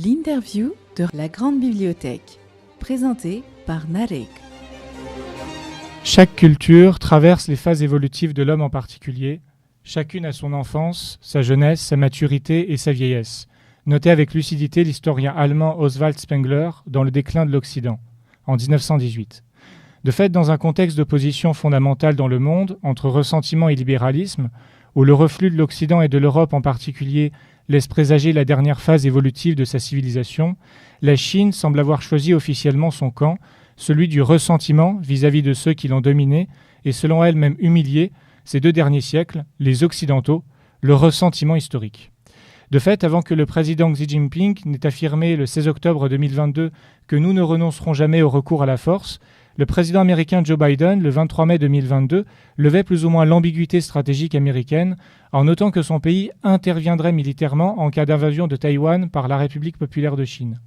L'interview de la Grande Bibliothèque, présentée par Narek. Chaque culture traverse les phases évolutives de l'homme en particulier, chacune a son enfance, sa jeunesse, sa maturité et sa vieillesse, notait avec lucidité l'historien allemand Oswald Spengler dans Le déclin de l'Occident, en 1918. De fait, dans un contexte d'opposition fondamentale dans le monde, entre ressentiment et libéralisme, où le reflux de l'Occident et de l'Europe en particulier laisse présager la dernière phase évolutive de sa civilisation, la Chine semble avoir choisi officiellement son camp, celui du ressentiment vis-à-vis de ceux qui l'ont dominé et selon elle même humilié ces 2 derniers siècles, les Occidentaux, le ressentiment historique. De fait, avant que le président Xi Jinping n'ait affirmé le 16 octobre 2022 que nous ne renoncerons jamais au recours à la force, le président américain Joe Biden, le 23 mai 2022, levait plus ou moins l'ambiguïté stratégique américaine en notant que son pays interviendrait militairement en cas d'invasion de Taïwan par la République populaire de Chine.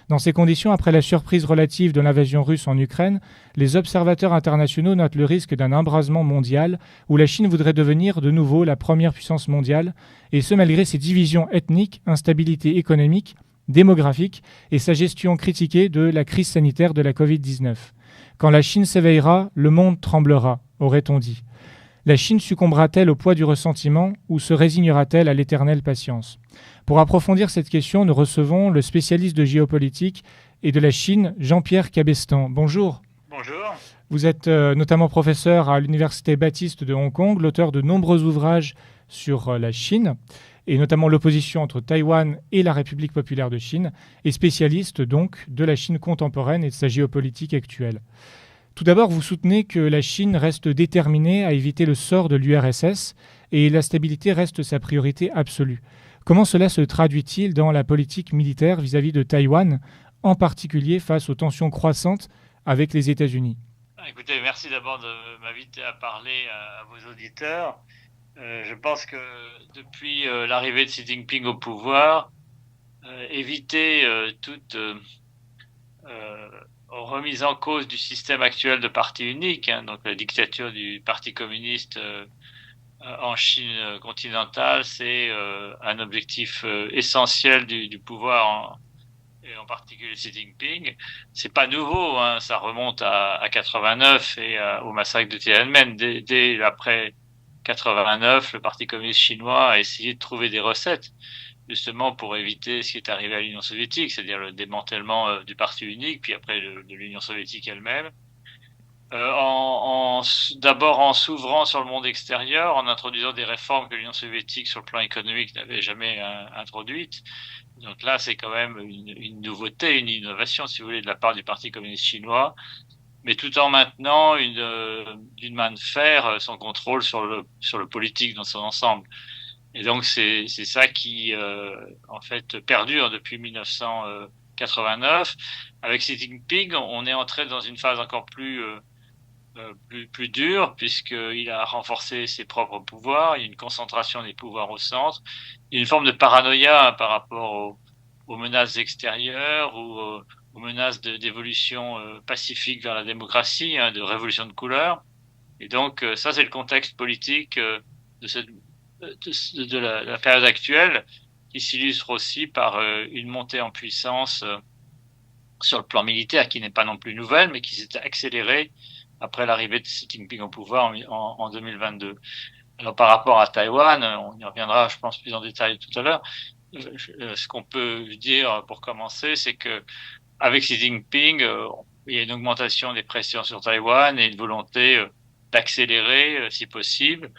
Dans ces conditions, après la surprise relative de l'invasion russe en Ukraine, les observateurs internationaux notent le risque d'un embrasement mondial où la Chine voudrait devenir de nouveau la première puissance mondiale, et ce malgré ses divisions ethniques, instabilité économique, démographique et sa gestion critiquée de la crise sanitaire de la Covid-19. Quand la Chine s'éveillera, le monde tremblera, aurait-on dit. La Chine succombera-t-elle au poids du ressentiment ou se résignera-t-elle à l'éternelle patience ? Pour approfondir cette question, nous recevons le spécialiste de géopolitique et de la Chine, Jean-Pierre Cabestan. Bonjour. Bonjour. Vous êtes notamment professeur à l'Université Baptiste de Hong Kong, l'auteur de nombreux ouvrages sur la Chine, et notamment l'opposition entre Taïwan et la République populaire de Chine, et spécialiste donc de la Chine contemporaine et de sa géopolitique actuelle. Tout d'abord, vous soutenez que la Chine reste déterminée à éviter le sort de l'URSS et la stabilité reste sa priorité absolue. Comment cela se traduit-il dans la politique militaire vis-à-vis de Taïwan, en particulier face aux tensions croissantes avec les États-Unis ? Écoutez, merci d'abord de m'inviter à parler à vos auditeurs. Je pense que depuis l'arrivée de Xi Jinping au pouvoir, éviter toute remise en cause du système actuel de parti unique, donc la dictature du Parti communiste en Chine continentale, c'est un objectif essentiel du pouvoir, et en particulier Xi Jinping. C'est pas nouveau, ça remonte à 89 et au massacre de Tiananmen. Dès après 89, le Parti communiste chinois a essayé de trouver des recettes justement pour éviter ce qui est arrivé à l'Union soviétique, c'est-à-dire le démantèlement du parti unique, puis après de l'Union soviétique elle-même. D'abord en s'ouvrant sur le monde extérieur, en introduisant des réformes que l'Union soviétique sur le plan économique n'avait jamais introduites. Donc là, c'est quand même une nouveauté, une innovation, si vous voulez, de la part du Parti communiste chinois, mais tout en maintenant d'une main de fer son contrôle sur le politique dans son ensemble. Et donc c'est ça qui en fait perdure depuis 1989. Avec Xi Jinping, on est entré dans une phase encore plus dure, puisqu'il a renforcé ses propres pouvoirs, il y a une concentration des pouvoirs au centre, il y a une forme de paranoïa par rapport aux menaces extérieures ou aux menaces d'évolution pacifique vers la démocratie, de révolution de couleur. Et donc ça, c'est le contexte politique de la période actuelle, qui s'illustre aussi par une montée en puissance sur le plan militaire qui n'est pas non plus nouvelle, mais qui s'est accélérée après l'arrivée de Xi Jinping au pouvoir en 2022. Alors par rapport à Taïwan, on y reviendra, je pense, plus en détail tout à l'heure. Ce qu'on peut dire pour commencer, c'est que avec Xi Jinping, il y a une augmentation des pressions sur Taïwan et une volonté d'accélérer, si possible,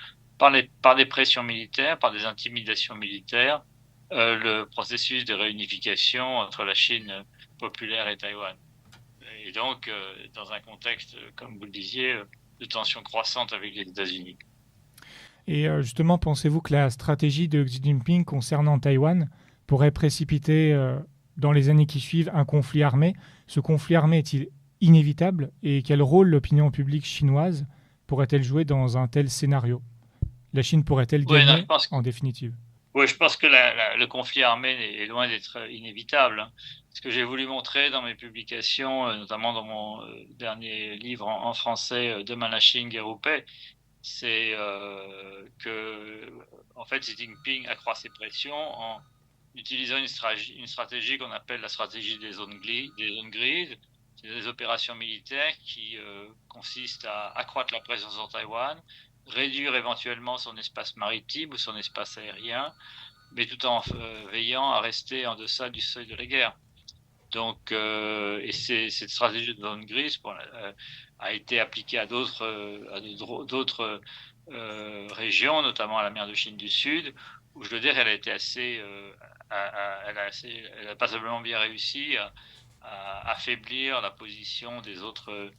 par des pressions militaires, par des intimidations militaires, le processus de réunification entre la Chine populaire et Taïwan. Et donc, dans un contexte, comme vous le disiez, de tensions croissantes avec les États-Unis. Et justement, pensez-vous que la stratégie de Xi Jinping concernant Taïwan pourrait précipiter, dans les années qui suivent, un conflit armé ? Ce conflit armé est-il inévitable ? Et quel rôle l'opinion publique chinoise pourrait-elle jouer dans un tel scénario ? La Chine pourrait-elle gagner en définitive ? Oui, je pense que le conflit armé est loin d'être inévitable. Ce que j'ai voulu montrer dans mes publications, notamment dans mon dernier livre en français, Demain la Chine, guerre ou paix, c'est que en fait Xi Jinping accroît ses pressions utilisant une stratégie qu'on appelle la stratégie des zones grises. C'est des opérations militaires qui consistent à accroître la présence en Taïwan, réduire éventuellement son espace maritime ou son espace aérien, mais tout en veillant à rester en deçà du seuil de la guerre. Donc, et cette stratégie de zone grise a été appliquée à d'autres régions, notamment à la mer de Chine du Sud, où je veux dire, elle a été assez, elle a pas simplement bien réussi à affaiblir la position des autres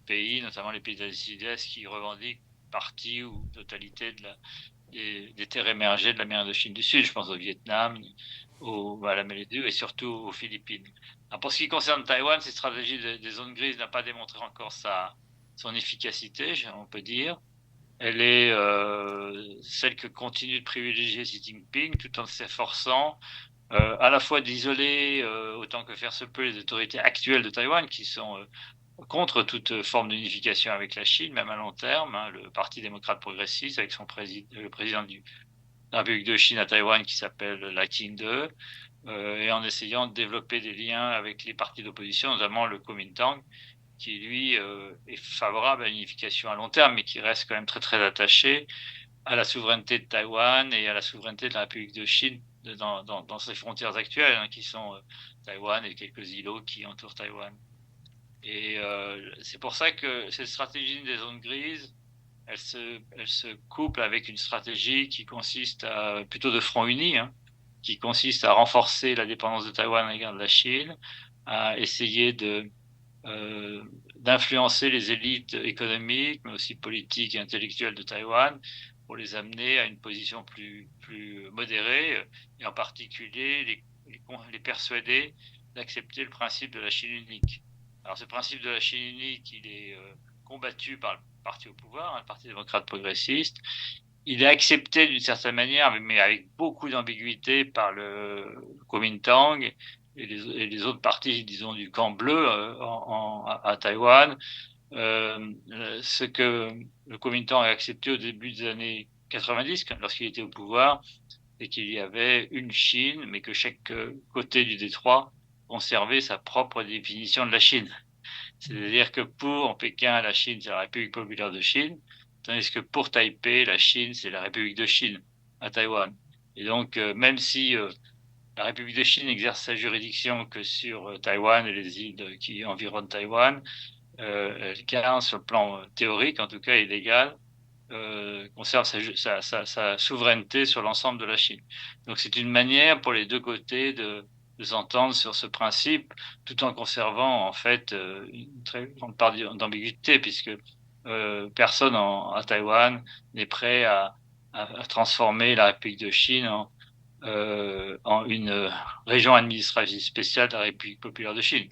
pays, notamment les pays d'Asie Sud-Est, qui revendiquent partie ou totalité des terres émergées de la mer de Chine du Sud. Je pense au Vietnam, à la Malaisie et surtout aux Philippines. Alors pour ce qui concerne Taïwan, cette stratégie des zones grises n'a pas démontré encore son efficacité, on peut dire. Elle est celle que continue de privilégier Xi Jinping tout en s'efforçant à la fois d'isoler autant que faire se peut les autorités actuelles de Taïwan qui sont contre toute forme d'unification avec la Chine, même à long terme. Hein, le Parti démocrate progressiste avec le président de la République de Chine à Taïwan qui s'appelle Lai Ching-te, et en essayant de développer des liens avec les partis d'opposition, notamment le Kuomintang, qui lui est favorable à l'unification à long terme, mais qui reste quand même très très attaché à la souveraineté de Taïwan et à la souveraineté de la République de Chine dans ses frontières actuelles, hein, qui sont Taïwan et quelques îlots qui entourent Taïwan. Et c'est pour ça que cette stratégie des zones grises, elle se couple avec une stratégie qui consiste plutôt de front uni, hein, qui consiste à renforcer la dépendance de Taïwan à l'égard de la Chine, à essayer d'influencer les élites économiques, mais aussi politiques et intellectuelles de Taïwan pour les amener à une position plus modérée et en particulier les persuader d'accepter le principe de la Chine unique. Alors ce principe de la Chine unique, il est combattu par le parti au pouvoir, hein, le Parti démocrate progressiste. Il est accepté d'une certaine manière, mais avec beaucoup d'ambiguïté par le Kuomintang et les autres partis, disons, du camp bleu à Taïwan. Ce que le Kuomintang a accepté au début des années 90, lorsqu'il était au pouvoir, c'est qu'il y avait une Chine, mais que chaque côté du détroit conservait sa propre définition de la Chine. C'est-à-dire que pour Pékin, la Chine, c'est la République populaire de Chine, tandis que pour Taipei, la Chine, c'est la République de Chine à Taïwan. Et donc, même si la République de Chine exerce sa juridiction que sur Taïwan et les îles qui environnent Taïwan, elle garde sur le plan théorique, en tout cas, et légal, conserve sa souveraineté sur l'ensemble de la Chine. Donc c'est une manière pour les deux côtés de s'entendre sur ce principe, tout en conservant en fait une très grande part d'ambiguïté, puisque personne à Taïwan n'est prêt à transformer la République de Chine en une région administrative spéciale de la République populaire de Chine.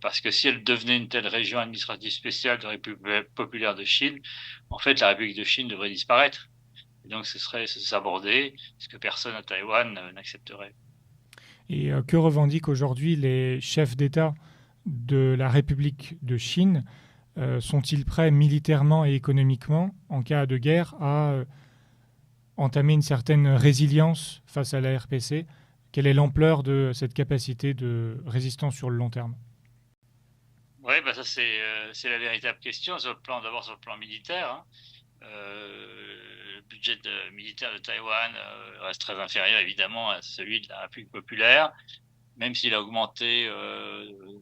Parce que si elle devenait une telle région administrative spéciale de la République populaire de Chine, en fait, la République de Chine devrait disparaître. Et donc, ce serait s'aborder, ce que personne à Taïwan n'accepterait. Et que revendiquent aujourd'hui les chefs d'État de la République de Chine? Sont-ils prêts militairement et économiquement, en cas de guerre, à entamer une certaine résilience face à la RPC? Quelle est l'ampleur de cette capacité de résistance sur le long terme? Oui, bah ça c'est la véritable question, d'abord sur le plan militaire. Hein. Le budget militaire de Taïwan reste très inférieur évidemment à celui de la République populaire, même s'il a augmenté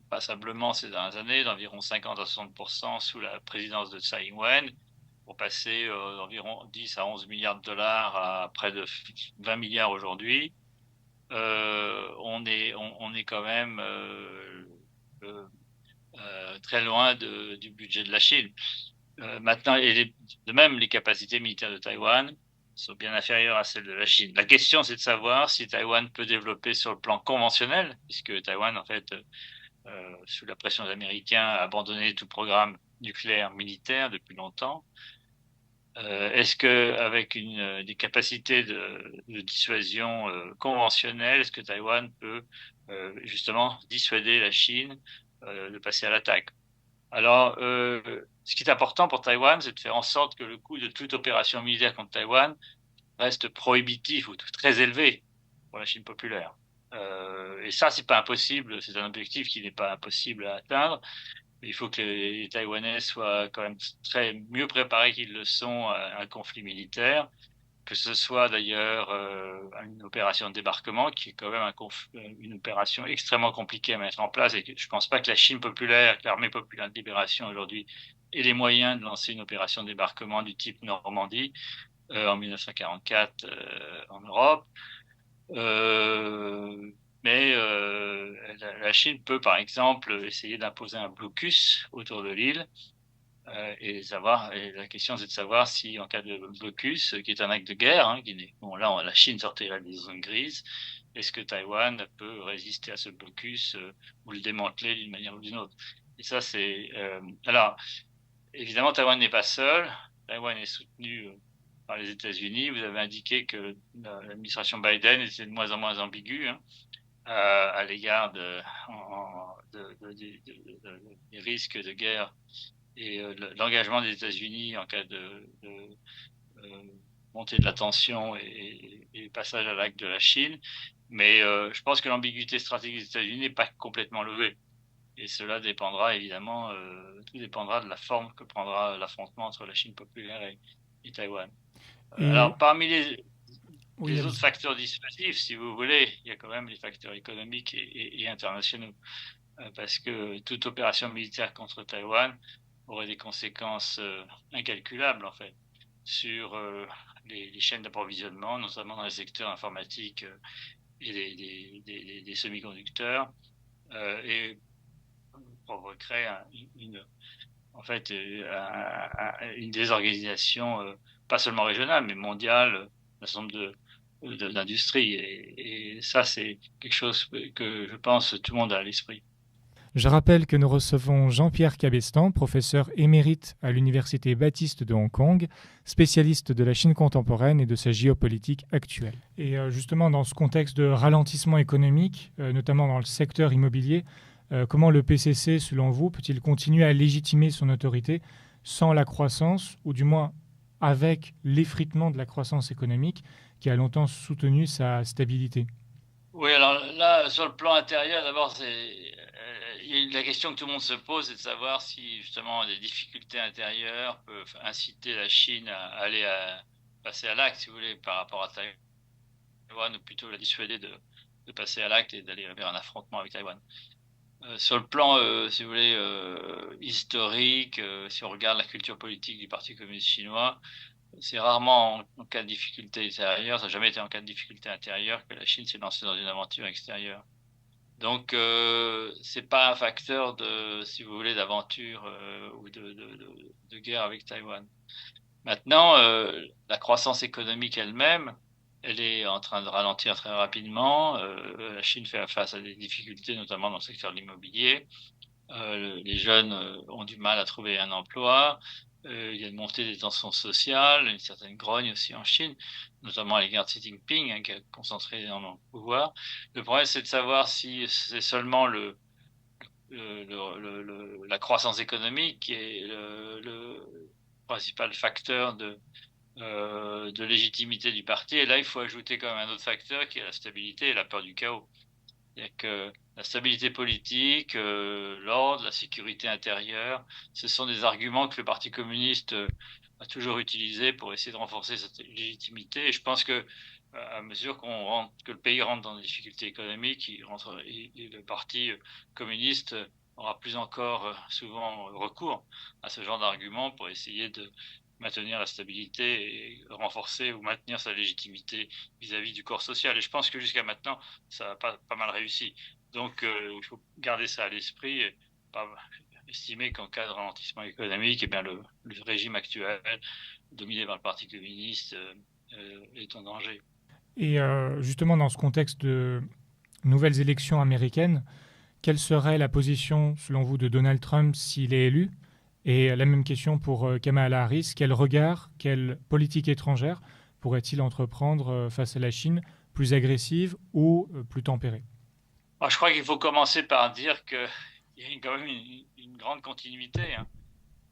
passablement ces dernières années, d'environ 50 à 60% sous la présidence de Tsai Ing-wen, pour passer d'environ 10 à 11 milliards de dollars à près de 20 milliards aujourd'hui. On est quand même très loin du budget de la Chine. Maintenant, de même, les capacités militaires de Taïwan sont bien inférieures à celles de la Chine. La question, c'est de savoir si Taïwan peut développer sur le plan conventionnel, puisque Taïwan, en fait, sous la pression des Américains, a abandonné tout programme nucléaire militaire depuis longtemps. Est-ce que avec des capacités de dissuasion conventionnelles, est-ce que Taïwan peut justement dissuader la Chine de passer à l'attaque? Alors, ce qui est important pour Taïwan, c'est de faire en sorte que le coût de toute opération militaire contre Taïwan reste prohibitif ou très élevé. pour la Chine populaire. Et ça, c'est pas impossible, c'est un objectif qui n'est pas impossible à atteindre. Il faut que les Taïwanais soient quand même très mieux préparés qu'ils le sont à un conflit militaire, que ce soit d'ailleurs une opération de débarquement qui est quand même une opération extrêmement compliquée à mettre en place et que je pense pas que la Chine populaire, que l'armée populaire de libération aujourd'hui ait les moyens de lancer une opération de débarquement du type Normandie en 1944 en Europe. Euh, mais la Chine peut, par exemple, essayer d'imposer un blocus autour de l'île et la question, c'est de savoir si, en cas de blocus, qui est un acte de guerre, hein, bon, là, la Chine sortait là des zones grises, est-ce que Taïwan peut résister à ce blocus ou le démanteler d'une manière ou d'une autre? Et ça, alors, évidemment, Taïwan n'est pas seul. Taïwan est soutenu par les États-Unis. Vous avez indiqué que l'administration Biden était de moins en moins ambiguë, hein, à l'égard des risques de guerre et l'engagement des États-Unis en cas de montée de la tension et passage à l'acte de la Chine. Mais je pense que l'ambiguïté stratégique des États-Unis n'est pas complètement levée. Et cela dépendra évidemment, tout dépendra de la forme que prendra l'affrontement entre la Chine populaire et Taïwan. Alors, parmi les autres facteurs dissuasifs, si vous voulez, il y a quand même les facteurs économiques et internationaux. Parce que toute opération militaire contre Taïwan aurait des conséquences incalculables, en fait, sur les chaînes d'approvisionnement, notamment dans les secteurs informatiques et des semi-conducteurs, et provoquerait une désorganisation, pas seulement régionale, mais mondiale, d'un certain nombre d'industries. Et ça, c'est quelque chose que je pense tout le monde a à l'esprit. Je rappelle que nous recevons Jean-Pierre Cabestan, professeur émérite à l'Université Baptiste de Hong Kong, spécialiste de la Chine contemporaine et de sa géopolitique actuelle. Et justement, dans ce contexte de ralentissement économique, notamment dans le secteur immobilier, comment le PCC, selon vous, peut-il continuer à légitimer son autorité sans la croissance, ou du moins avec l'effritement de la croissance économique qui a longtemps soutenu sa stabilité? Oui, alors là, sur le plan intérieur, d'abord, la question que tout le monde se pose, c'est de savoir si justement des difficultés intérieures peuvent inciter la Chine à passer à l'acte, si vous voulez, par rapport à Taïwan, ou plutôt la dissuader de passer à l'acte et d'aller vers un affrontement avec Taïwan. Sur le plan, si vous voulez, historique, si on regarde la culture politique du Parti communiste chinois, c'est rarement en cas de difficulté extérieure, ça n'a jamais été en cas de difficulté intérieure que la Chine s'est lancée dans une aventure extérieure. Donc, c'est pas un facteur si vous voulez, d'aventure ou de guerre avec Taïwan. Maintenant, la croissance économique elle-même, elle est en train de ralentir très rapidement. La Chine fait face à des difficultés, notamment dans le secteur de l'immobilier. Les jeunes ont du mal à trouver un emploi. Il y a une montée des tensions sociales, une certaine grogne aussi en Chine, notamment à l'égard de Xi Jinping, hein, qui a concentré énormément de pouvoir. Le problème, c'est de savoir si c'est seulement la croissance économique qui est le principal facteur de légitimité du parti. Et là, il faut ajouter quand même un autre facteur qui est la stabilité et la peur du chaos. C'est-à-dire que la stabilité politique, l'ordre, la sécurité intérieure, ce sont des arguments que le Parti communiste a toujours utilisés pour essayer de renforcer cette légitimité. Et je pense que à mesure que le pays rentre dans des difficultés économiques, et le Parti communiste aura plus encore souvent recours à ce genre d'arguments pour essayer de maintenir la stabilité et renforcer ou maintenir sa légitimité vis-à-vis du corps social. Et je pense que jusqu'à maintenant, ça a pas mal réussi. Donc, il faut garder ça à l'esprit et pas estimer qu'en cas de ralentissement économique, eh bien, le régime actuel, dominé par le Parti communiste, est en danger. Et justement, dans ce contexte de nouvelles élections américaines, quelle serait la position, selon vous, de Donald Trump s'il est élu? Et la même question pour Kamala Harris. Quel regard, quelle politique étrangère pourrait-il entreprendre face à la Chine, plus agressive ou plus tempérée? Je crois qu'il faut commencer par dire qu'il y a quand même une grande continuité, hein.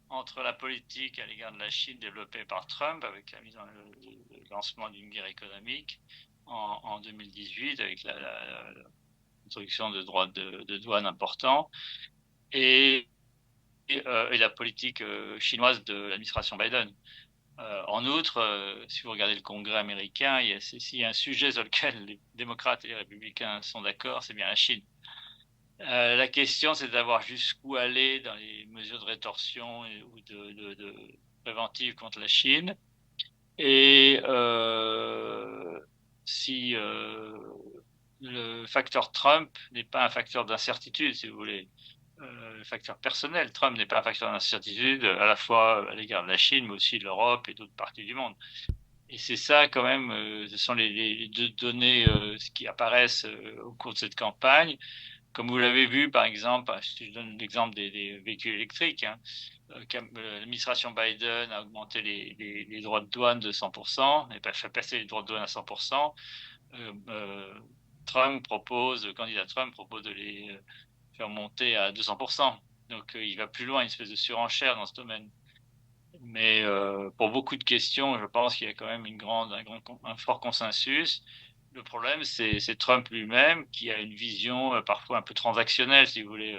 entre la politique à l'égard de la Chine développée par Trump, avec le lancement d'une guerre économique en 2018, avec l'introduction de droits de douane importants, et la politique chinoise de l'administration Biden. En outre, si vous regardez le Congrès américain, s'il y a un sujet sur lequel les démocrates et les républicains sont d'accord, c'est bien la Chine. La question, c'est d'avoir jusqu'où aller dans les mesures de rétorsion ou de préventive contre la Chine. Et si le facteur Trump n'est pas un facteur d'incertitude, si vous voulez, le facteur personnel, Trump n'est pas un facteur d'incertitude à la fois à l'égard de la Chine, mais aussi de l'Europe et d'autres parties du monde. Et c'est ça quand même, ce sont les deux données qui apparaissent au cours de cette campagne. Comme vous l'avez vu, par exemple, si je donne l'exemple des véhicules électriques, hein, l'administration Biden a augmenté les droits de douane de 100%, et pas fait passer les droits de douane à 100%. Le candidat Trump propose de les faire monter à 200%. Donc, il va plus loin, une espèce de surenchère dans ce domaine. Mais pour beaucoup de questions, je pense qu'il y a quand même un fort consensus. Le problème, c'est Trump lui-même qui a une vision parfois un peu transactionnelle, si vous voulez,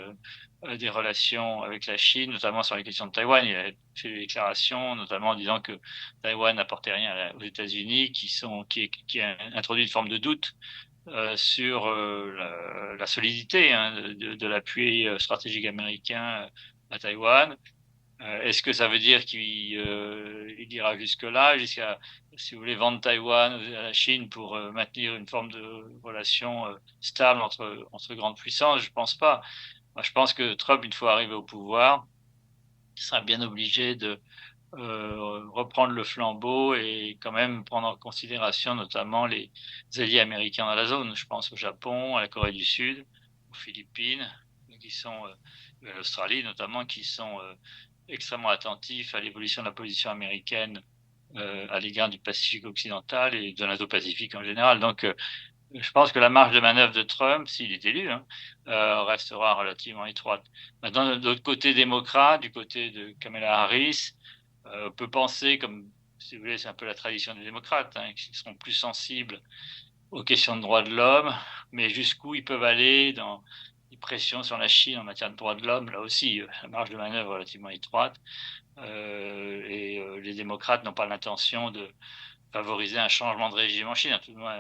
des relations avec la Chine, notamment sur les questions de Taïwan. Il a fait des déclarations, notamment en disant que Taïwan n'apportait rien aux États-Unis, qui a introduit une forme de doute sur la solidité de l'appui stratégique américain à Taïwan. Est-ce que ça veut dire qu'il ira jusque-là, jusqu'à, si vous voulez, vendre Taïwan à la Chine pour maintenir une forme de relation stable entre grandes puissances? Je pense pas. Moi, je pense que Trump, une fois arrivé au pouvoir, sera bien obligé de reprendre le flambeau et quand même prendre en considération notamment les alliés américains dans la zone. Je pense au Japon, à la Corée du Sud, aux Philippines, qui sont, à l'Australie notamment, qui sont extrêmement attentifs à l'évolution de la position américaine à l'égard du Pacifique occidental et de l'Indo-Pacifique en général. Donc, je pense que la marge de manœuvre de Trump, s'il est élu, restera relativement étroite. Maintenant, de l'autre côté démocrate, du côté de Kamala Harris, on peut penser, comme si vous voulez, c'est un peu la tradition des démocrates, qui seront plus sensibles aux questions de droits de l'homme, mais jusqu'où ils peuvent aller dans les pressions sur la Chine en matière de droits de l'homme, là aussi, la marge de manœuvre est relativement étroite. Les démocrates n'ont pas l'intention de favoriser un changement de régime en Chine.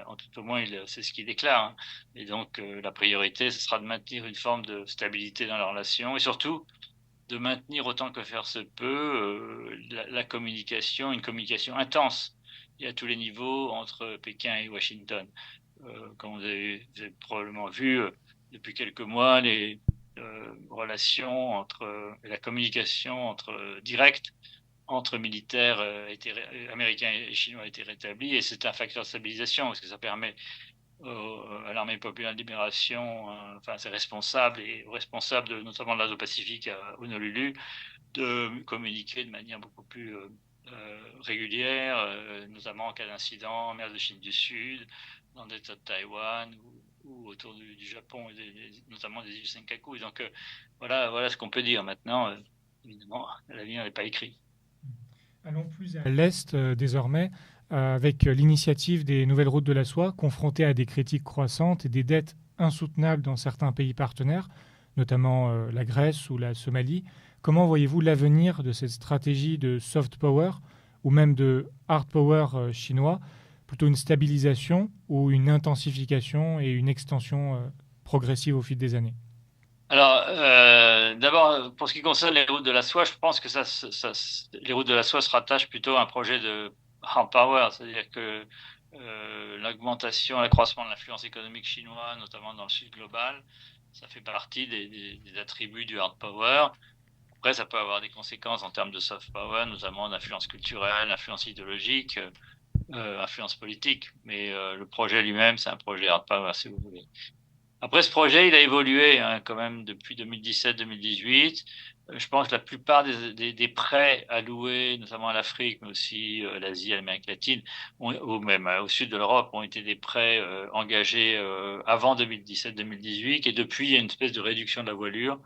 En tout au moins, c'est ce qu'il déclare. Et donc, la priorité, ce sera de maintenir une forme de stabilité dans la relation et surtout de maintenir autant que faire se peut la communication, une communication intense et à tous les niveaux entre Pékin et Washington. Comme vous avez probablement vu depuis quelques mois, les relations la communication directe entre militaires américains et chinois a été rétablie et c'est un facteur de stabilisation parce que ça permet à l'armée populaire de libération, enfin ses responsables et aux responsables notamment de l'Indo-Pacifique à Honolulu de communiquer de manière beaucoup plus régulière, notamment en cas d'incident en mer de Chine du Sud, dans le delta de Taïwan ou autour du Japon et notamment des îles Senkaku. Et donc voilà ce qu'on peut dire maintenant. Évidemment, l'avenir n'est pas écrit. Allons plus à l'Est désormais, avec l'initiative des nouvelles routes de la soie, confrontée à des critiques croissantes et des dettes insoutenables dans certains pays partenaires, notamment la Grèce ou la Somalie. Comment voyez-vous l'avenir de cette stratégie de soft power ou même de hard power chinois, plutôt une stabilisation ou une intensification et une extension progressive au fil des années? Alors, d'abord, pour ce qui concerne les routes de la soie, je pense que les routes de la soie se rattachent plutôt à un projet de hard power, c'est-à-dire que l'accroissement de l'influence économique chinoise, notamment dans le sud global, ça fait partie des attributs du hard power. Après, ça peut avoir des conséquences en termes de soft power, notamment d'influence culturelle, d'influence idéologique, influence politique. Mais le projet lui-même, c'est un projet hard power, si vous voulez. Après, ce projet, il a évolué quand même depuis 2017-2018. Je pense que la plupart des prêts alloués, notamment à l'Afrique, mais aussi à l'Asie, à l'Amérique latine, ou même au sud de l'Europe, ont été des prêts engagés avant 2017-2018. Et depuis, il y a une espèce de réduction de la voilure.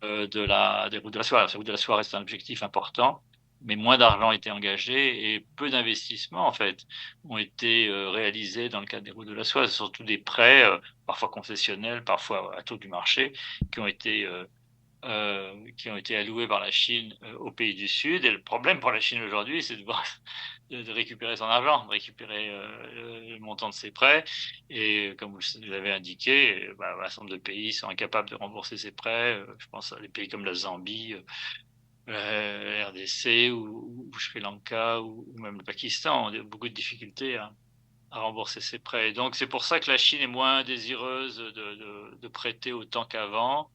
des routes de la soie. Les routes de la soie restent un objectif important, mais moins d'argent a été engagé et peu d'investissements, en fait, ont été réalisés dans le cadre des routes de la soie. C'est surtout des prêts, parfois concessionnels, parfois à taux du marché, qui ont été alloués par la Chine aux pays du Sud. Et le problème pour la Chine aujourd'hui, c'est de récupérer son argent, de récupérer le montant de ses prêts. Et comme vous l'avez indiqué, un certain nombre de pays sont incapables de rembourser ces prêts. Je pense à des pays comme la Zambie, la RDC ou Sri Lanka ou même le Pakistan ont beaucoup de difficultés à rembourser ses prêts. Et donc c'est pour ça que la Chine est moins désireuse de prêter autant qu'avant.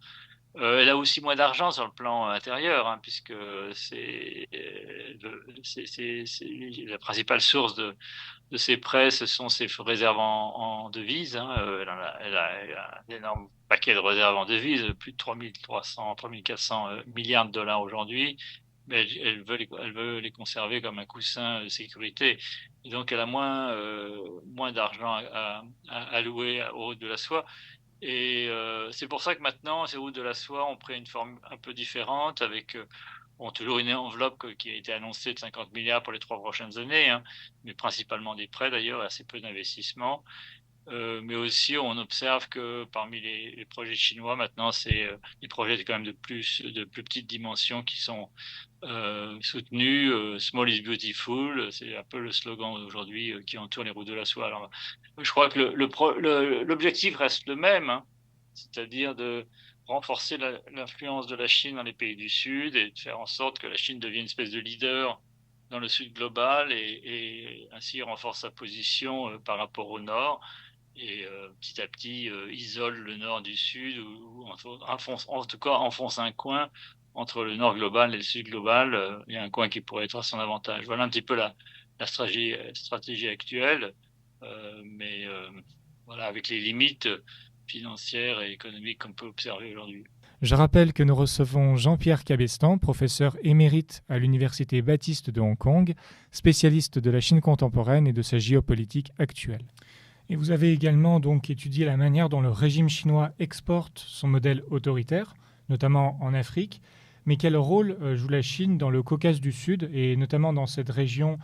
Elle a aussi moins d'argent sur le plan intérieur, hein, puisque c'est la principale source de ses prêts, ce sont ses réserves en devises. Hein. Elle a un énorme paquet de réserves en devises, plus de 3300, 3400 milliards de dollars aujourd'hui, mais elle veut les conserver comme un coussin de sécurité. Et donc elle a moins d'argent à allouer aux routes de la soie. Et c'est pour ça que maintenant, ces routes de la soie ont pris une forme un peu différente, avec toujours une enveloppe qui a été annoncée de 50 milliards pour les 3 prochaines années, hein, mais principalement des prêts d'ailleurs, et assez peu d'investissements. Mais aussi, on observe que parmi les projets chinois, maintenant, c'est des projets quand même de plus petite dimension qui sont soutenus. Small is beautiful, c'est un peu le slogan aujourd'hui qui entoure les routes de la soie. Alors, je crois que l'objectif reste le même, hein, c'est-à-dire de renforcer l'influence de la Chine dans les pays du Sud et de faire en sorte que la Chine devienne une espèce de leader dans le Sud global et ainsi renforce sa position par rapport au Nord et petit à petit isole le Nord du Sud ou en tout cas enfonce un coin entre le Nord global et le Sud global. Il y a un coin qui pourrait être à son avantage. Voilà un petit peu la stratégie actuelle, mais voilà, avec les limites financières et économiques qu'on peut observer aujourd'hui. Je rappelle que nous recevons Jean-Pierre Cabestan, professeur émérite à l'Université Baptiste de Hong Kong, spécialiste de la Chine contemporaine et de sa géopolitique actuelle. Et vous avez également donc étudié la manière dont le régime chinois exporte son modèle autoritaire, notamment en Afrique. Mais quel rôle joue la Chine dans le Caucase du Sud et notamment dans cette région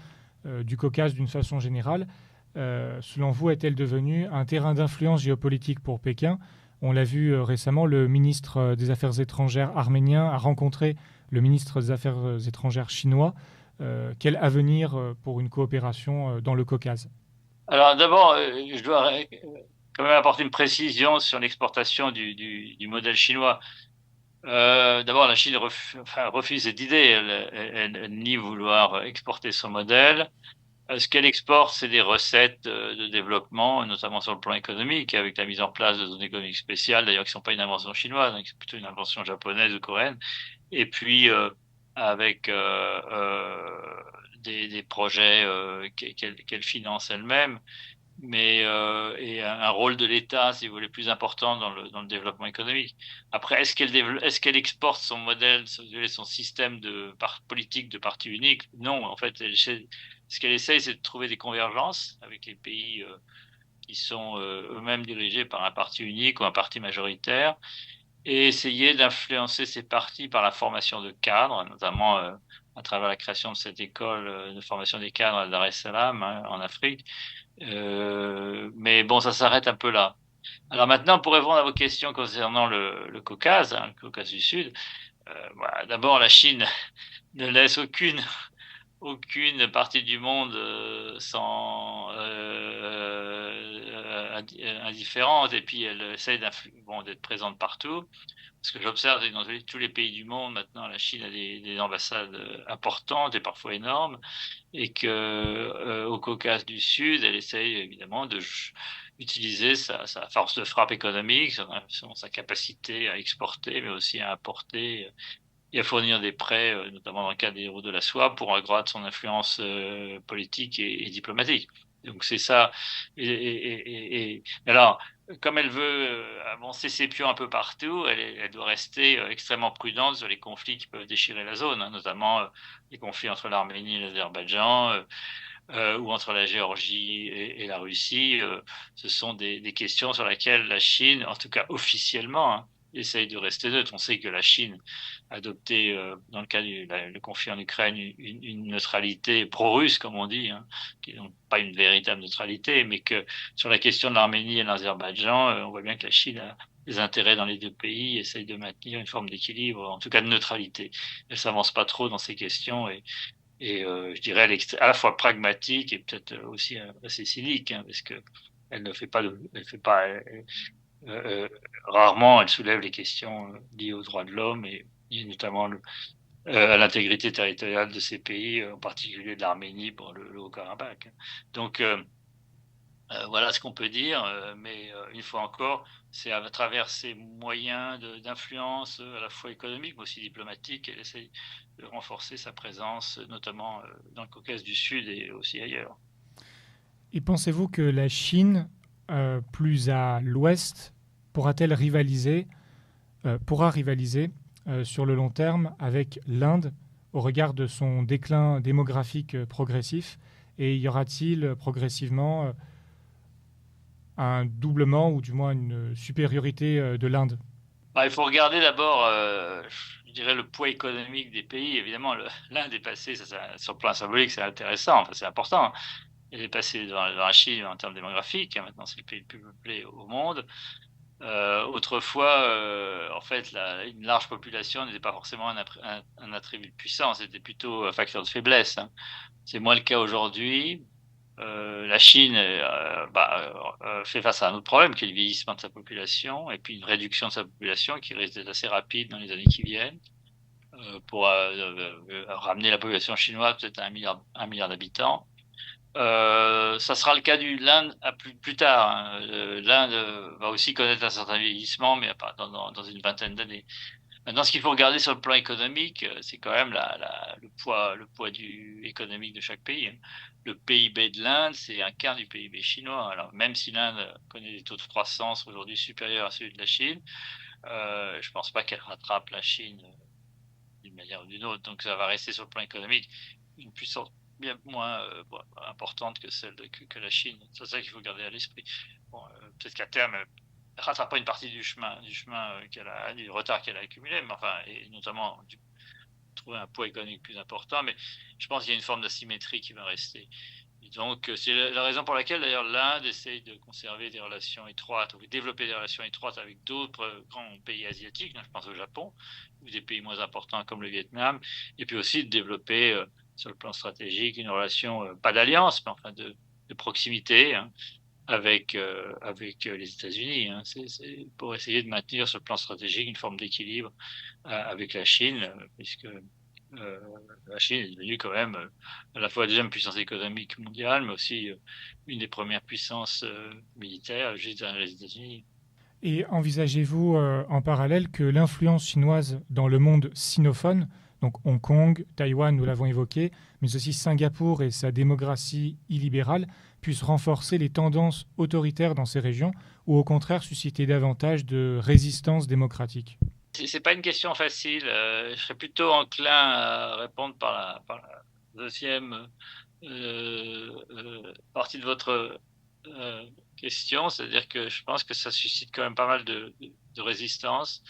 du Caucase d'une façon générale? Selon vous, est-elle devenue un terrain d'influence géopolitique pour Pékin? On l'a vu récemment, le ministre des Affaires étrangères arménien a rencontré le ministre des Affaires étrangères chinois. Quel avenir pour une coopération dans le Caucase? Alors d'abord, je dois quand même apporter une précision sur l'exportation du modèle chinois. D'abord, la Chine refuse cette idée. Elle nie vouloir exporter son modèle. Ce qu'elle exporte, c'est des recettes de développement, notamment sur le plan économique, avec la mise en place de zones économiques spéciales, d'ailleurs qui ne sont pas une invention chinoise, hein, qui sont plutôt une invention japonaise ou coréenne. Et puis avec des projets qu'elle finance elle-même, mais et un rôle de l'État, si vous voulez, plus important dans le développement économique. Après, est-ce qu'elle exporte son modèle, son système politique de parti unique? Non, en fait, ce qu'elle essaye, c'est de trouver des convergences avec les pays qui sont eux-mêmes dirigés par un parti unique ou un parti majoritaire, et essayer d'influencer ces partis par la formation de cadres, notamment à travers la création de cette école de formation des cadres à Dar es Salaam, hein, en Afrique. Mais bon, ça s'arrête un peu là. Alors maintenant, pour répondre à vos questions concernant le Caucase, hein, le Caucase du Sud, voilà, d'abord la Chine ne laisse aucune partie du monde indifférente, et puis elle essaie d'être présente partout. Ce que j'observe, c'est que dans tous les pays du monde, maintenant, la Chine a des ambassades importantes et parfois énormes, et que au Caucase du Sud, elle essaye évidemment d'utiliser sa force de frappe économique, sa capacité à exporter, mais aussi à importer et à fournir des prêts, notamment dans le cas des routes de la soie, pour accroître son influence politique et diplomatique. Donc c'est ça. Et alors, comme elle veut avancer ses pions un peu partout, elle doit rester extrêmement prudente sur les conflits qui peuvent déchirer la zone, hein, notamment les conflits entre l'Arménie et l'Azerbaïdjan, ou entre la Géorgie et la Russie. Ce sont des questions sur lesquelles la Chine, en tout cas officiellement, hein, essaye de rester neutre. On sait que la Chine a adopté, dans le cas du le conflit en Ukraine, une neutralité pro-russe, comme on dit, hein, qui n'est donc pas une véritable neutralité, mais que sur la question de l'Arménie et de l'Azerbaïdjan, on voit bien que la Chine a des intérêts dans les deux pays, essaye de maintenir une forme d'équilibre, en tout cas de neutralité. Elle s'avance pas trop dans ces questions et je dirais à la fois pragmatique et peut-être aussi assez cynique, hein, parce que elle ne fait pas rarement elle soulève les questions liées aux droits de l'homme et notamment à l'intégrité territoriale de ces pays, en particulier de l'Arménie pour le Haut-Karabakh. Donc voilà ce qu'on peut dire, mais une fois encore, c'est à travers ces moyens d'influence à la fois économique mais aussi diplomatique qu'elle essaie de renforcer sa présence, notamment dans le Caucase du Sud et aussi ailleurs. Et pensez-vous que la Chine, plus à l'ouest, pourra rivaliser sur le long terme avec l'Inde au regard de son déclin démographique progressif? Et y aura-t-il progressivement un doublement ou du moins une supériorité de l'Inde? Il faut regarder d'abord, je dirais, le poids économique des pays. Évidemment, l'Inde est passée, sur le plan symbolique, c'est intéressant, enfin, c'est important. Elle est passée dans la Chine en termes démographiques. Maintenant, c'est le pays le plus peuplé au monde. Autrefois, en fait, une large population n'était pas forcément un attribut de puissance, c'était plutôt un facteur de faiblesse, hein. C'est moins le cas aujourd'hui. La Chine fait face à un autre problème qui est le vieillissement de sa population et puis une réduction de sa population qui risque d'être assez rapide dans les années qui viennent pour ramener la population chinoise peut-être à un milliard d'habitants. Ça sera le cas de l'Inde plus tard, hein. L'Inde va aussi connaître un certain vieillissement, mais dans une vingtaine d'années. Maintenant, ce qu'il faut regarder sur le plan économique, c'est quand même le poids économique de chaque pays, hein. Le PIB de l'Inde, c'est un quart du PIB chinois. Alors, même si l'Inde connaît des taux de croissance aujourd'hui supérieurs à celui de la Chine, je pense pas qu'elle rattrape la Chine d'une manière ou d'une autre. Donc, ça va rester sur le plan économique une puissance bien moins importante que celle que la Chine. C'est ça qu'il faut garder à l'esprit. Bon, peut-être qu'à terme, rattrapera une partie du chemin du retard qu'elle a accumulé, mais enfin, et notamment trouver un poids économique plus important, mais je pense qu'il y a une forme d'asymétrie qui va rester. Et donc, c'est la raison pour laquelle, d'ailleurs, l'Inde essaye de conserver des relations étroites, ou de développer des relations étroites avec d'autres grands pays asiatiques, je pense au Japon, ou des pays moins importants comme le Vietnam, et puis aussi de développer, sur le plan stratégique, une relation, pas d'alliance, mais enfin de proximité, hein, avec les États-Unis, hein. C'est pour essayer de maintenir sur le plan stratégique une forme d'équilibre avec la Chine, puisque la Chine est devenue quand même à la fois la deuxième puissance économique mondiale, mais aussi une des premières puissances militaires juste derrière les États-Unis. Et envisagez-vous en parallèle que l'influence chinoise dans le monde sinophone, donc Hong Kong, Taïwan, nous l'avons évoqué, mais aussi Singapour et sa démocratie illibérale, puisse renforcer les tendances autoritaires dans ces régions ou au contraire susciter davantage de résistance démocratique? C'est pas une question facile. Je serais plutôt enclin à répondre par la deuxième partie de votre question, c'est-à-dire que je pense que ça suscite quand même pas mal de résistance.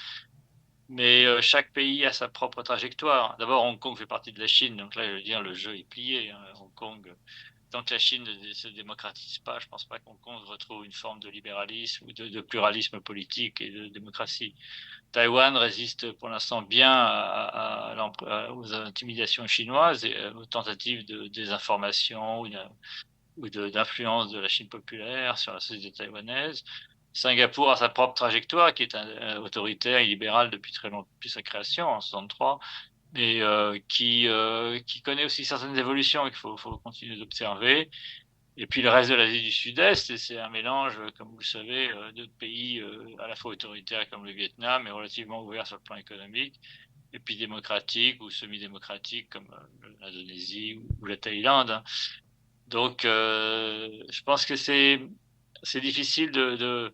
Mais chaque pays a sa propre trajectoire. D'abord, Hong Kong fait partie de la Chine, donc là, je veux dire, le jeu est plié, hein. Hong Kong, tant que la Chine ne se démocratise pas, je pense pas qu'Hong Kong retrouve une forme de libéralisme ou de pluralisme politique et de démocratie. Taïwan résiste pour l'instant bien aux intimidations chinoises et aux tentatives de désinformation ou d'influence de la Chine populaire sur la société taïwanaise. Singapour a sa propre trajectoire, qui est autoritaire et libérale depuis très longtemps, depuis sa création en 63, mais qui connaît aussi certaines évolutions qu'il faut continuer d'observer. Et puis le reste de l'Asie du Sud-Est, c'est un mélange, comme vous le savez, de pays à la fois autoritaires comme le Vietnam, mais relativement ouverts sur le plan économique, et puis démocratiques ou semi-démocratiques comme l'Indonésie ou la Thaïlande, hein. Donc, je pense que c'est difficile de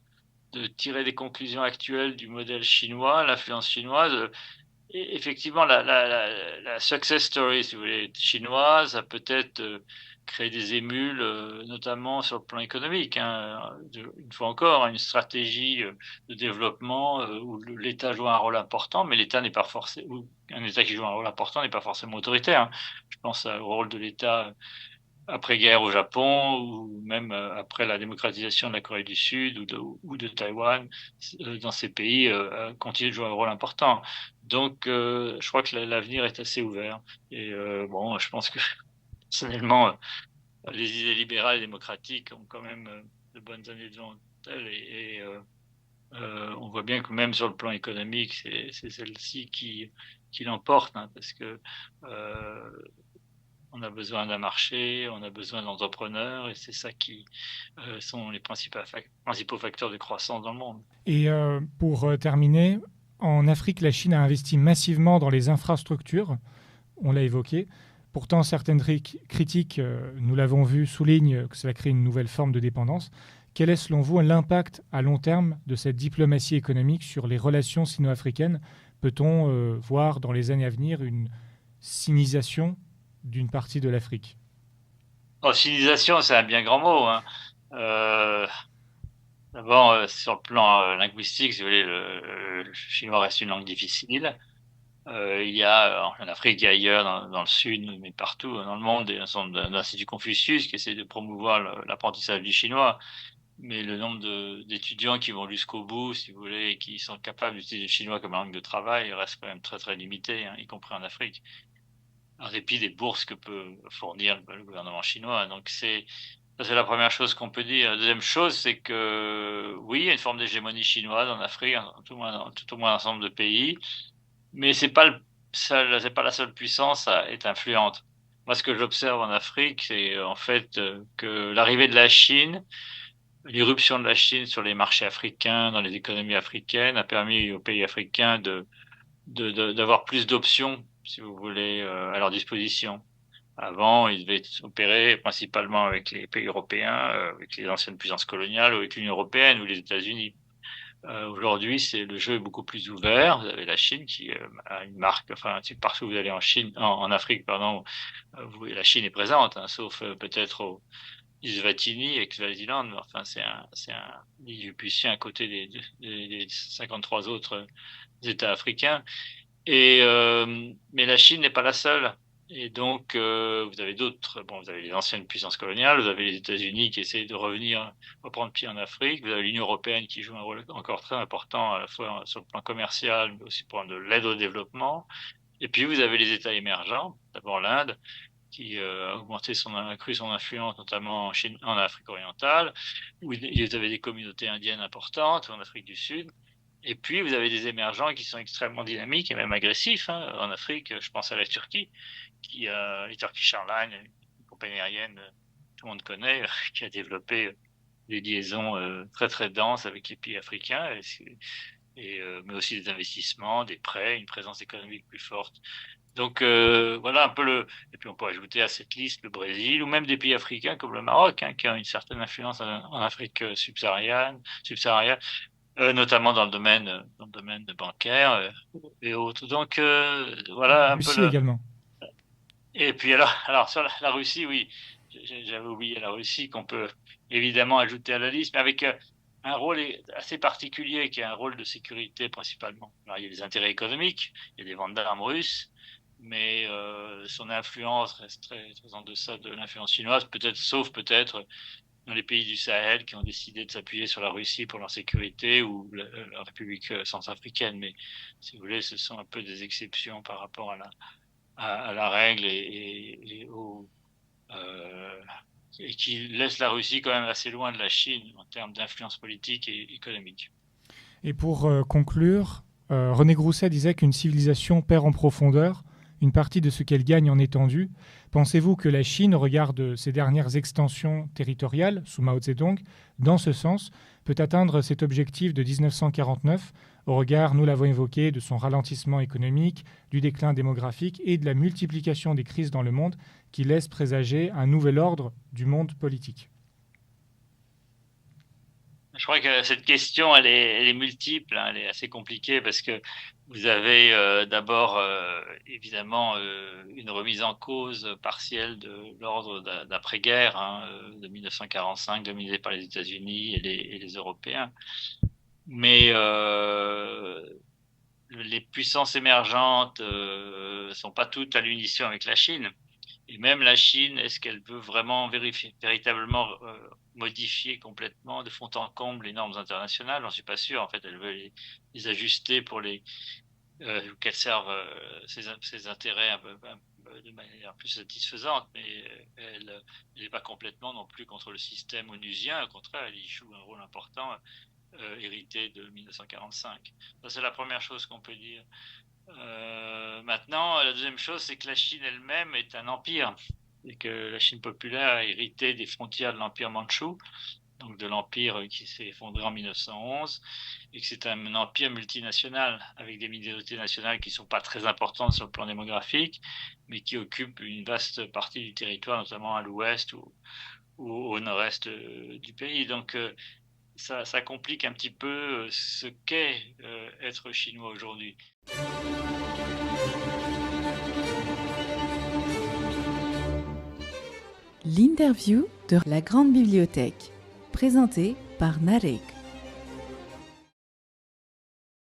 tirer des conclusions actuelles du modèle chinois, l'influence chinoise. effectivement, la success story, si vous voulez, chinoise a peut-être créé des émules, notamment sur le plan économique. Hein. Une fois encore, une stratégie de développement où l'État joue un rôle important, mais l'État n'est pas forcément, un État qui joue un rôle important n'est pas forcément autoritaire. Hein. Je pense au rôle de l'État après-guerre au Japon ou même après la démocratisation de la Corée du Sud ou de Taïwan, dans ces pays, continuent de jouer un rôle important. Donc, je crois que l'avenir est assez ouvert. Et bon, je pense que personnellement, les idées libérales et démocratiques ont quand même de bonnes années devant elles on voit bien que même sur le plan économique, c'est celle-ci qui l'emporte, hein, parce que on a besoin d'un marché, on a besoin d'entrepreneurs, et c'est ça qui sont les principaux facteurs de croissance dans le monde. Et pour terminer, en Afrique, la Chine a investi massivement dans les infrastructures, on l'a évoqué. Pourtant, certaines critiques, nous l'avons vu, soulignent que cela crée une nouvelle forme de dépendance. Quel est, selon vous, l'impact à long terme de cette diplomatie économique sur les relations sino-africaines? Peut-on voir dans les années à venir une sinisation d'une partie de l'Afrique? Oh, civilisation, c'est un bien grand mot. Hein. Euh, D'abord, sur le plan linguistique, si vous voulez, le chinois reste une langue difficile. Il y a en Afrique et ailleurs, dans le sud, mais partout dans le monde, un certain nombre d'instituts Confucius qui essaient de promouvoir l'apprentissage du chinois. Mais le nombre d'étudiants qui vont jusqu'au bout, si vous voulez, et qui sont capables d'utiliser le chinois comme langue de travail, reste quand même très très limité, hein, y compris en Afrique, en dépit des bourses que peut fournir le gouvernement chinois. Donc ça, c'est la première chose qu'on peut dire. La deuxième chose, c'est que oui, il y a une forme d'hégémonie chinoise en Afrique, tout au moins dans un ensemble de pays, mais c'est pas c'est pas la seule puissance à être influente. Moi, ce que j'observe en Afrique, c'est en fait que l'arrivée de la Chine, l'irruption de la Chine sur les marchés africains, dans les économies africaines, a permis aux pays africains d'avoir plus d'options, si vous voulez, à leur disposition. Avant, ils devaient opérer principalement avec les pays européens, avec les anciennes puissances coloniales, ou avec l'Union européenne ou les États-Unis. Aujourd'hui, le jeu est beaucoup plus ouvert. Vous avez la Chine qui a une marque. Enfin, partout où vous allez en Afrique, pardon, la Chine est présente, hein, sauf peut-être au Eswatini et Swaziland. Enfin, c'est un lilliputien à côté des 53 autres États africains. Mais la Chine n'est pas la seule. Et donc, vous avez d'autres. Bon, vous avez les anciennes puissances coloniales, vous avez les États-Unis qui essayent de reprendre pied en Afrique, vous avez l'Union européenne qui joue un rôle encore très important, à la fois sur le plan commercial, mais aussi pour de l'aide au développement. Et puis, vous avez les États émergents, d'abord l'Inde, qui a accru son influence, notamment en Afrique orientale, où vous avez des communautés indiennes importantes, en Afrique du Sud. Et puis, vous avez des émergents qui sont extrêmement dynamiques et même agressifs. Hein. En Afrique, je pense à la Turquie, qui a les Turkish Airlines, une compagnie aérienne tout le monde connaît, qui a développé des liaisons très très denses avec les pays africains, mais aussi des investissements, des prêts, une présence économique plus forte. Donc voilà un peu et puis on peut ajouter à cette liste le Brésil ou même des pays africains comme le Maroc, hein, qui ont une certaine influence en Afrique subsaharienne, notamment dans le domaine bancaire et autres. Donc voilà un peu Russie également. Et puis alors sur la Russie, oui, j'avais oublié la Russie qu'on peut évidemment ajouter à la liste, mais avec un rôle assez particulier qui est un rôle de sécurité principalement. Alors, il y a des intérêts économiques, il y a des ventes d'armes russes, mais son influence reste très, très en deçà de l'influence chinoise, sauf peut-être dans les pays du Sahel qui ont décidé de s'appuyer sur la Russie pour leur sécurité ou la République centrafricaine. Mais si vous voulez, ce sont un peu des exceptions par rapport à la règle et qui laissent la Russie quand même assez loin de la Chine en termes d'influence politique et économique. Et pour conclure, René Grousset disait qu'une civilisation perd en profondeur une partie de ce qu'elle gagne en étendue. Pensez-vous que la Chine, au regard de ses dernières extensions territoriales, sous Mao Zedong, dans ce sens, peut atteindre cet objectif de 1949, au regard, nous l'avons évoqué, de son ralentissement économique, du déclin démographique et de la multiplication des crises dans le monde qui laisse présager un nouvel ordre du monde politique? Je crois que cette question, elle est multiple, hein, elle est assez compliquée parce que Vous avez d'abord évidemment une remise en cause partielle de l'ordre d'après-guerre de 1945 dominé par les États-Unis et les Européens. Mais les puissances émergentes sont pas toutes à l'unisson avec la Chine. Et même la Chine, est-ce qu'elle veut vraiment véritablement modifier complètement de fond en comble les normes internationales? J'en suis pas sûr. En fait, elle veut les ajuster pour qu'elles servent ses intérêts de manière plus satisfaisante, mais elle n'est pas complètement non plus contre le système onusien. Au contraire, elle y joue un rôle important, hérité de 1945. Ça, c'est la première chose qu'on peut dire. Maintenant, la deuxième chose, c'est que la Chine elle-même est un empire, et que la Chine populaire a hérité des frontières de l'empire mandchou, donc de l'empire qui s'est effondré en 1911, et que c'est un empire multinational, avec des minorités nationales qui ne sont pas très importantes sur le plan démographique, mais qui occupent une vaste partie du territoire, notamment à l'ouest ou au nord-est du pays. Donc ça complique un petit peu ce qu'est être chinois aujourd'hui. L'interview de la Grande Bibliothèque, présentée par Narek.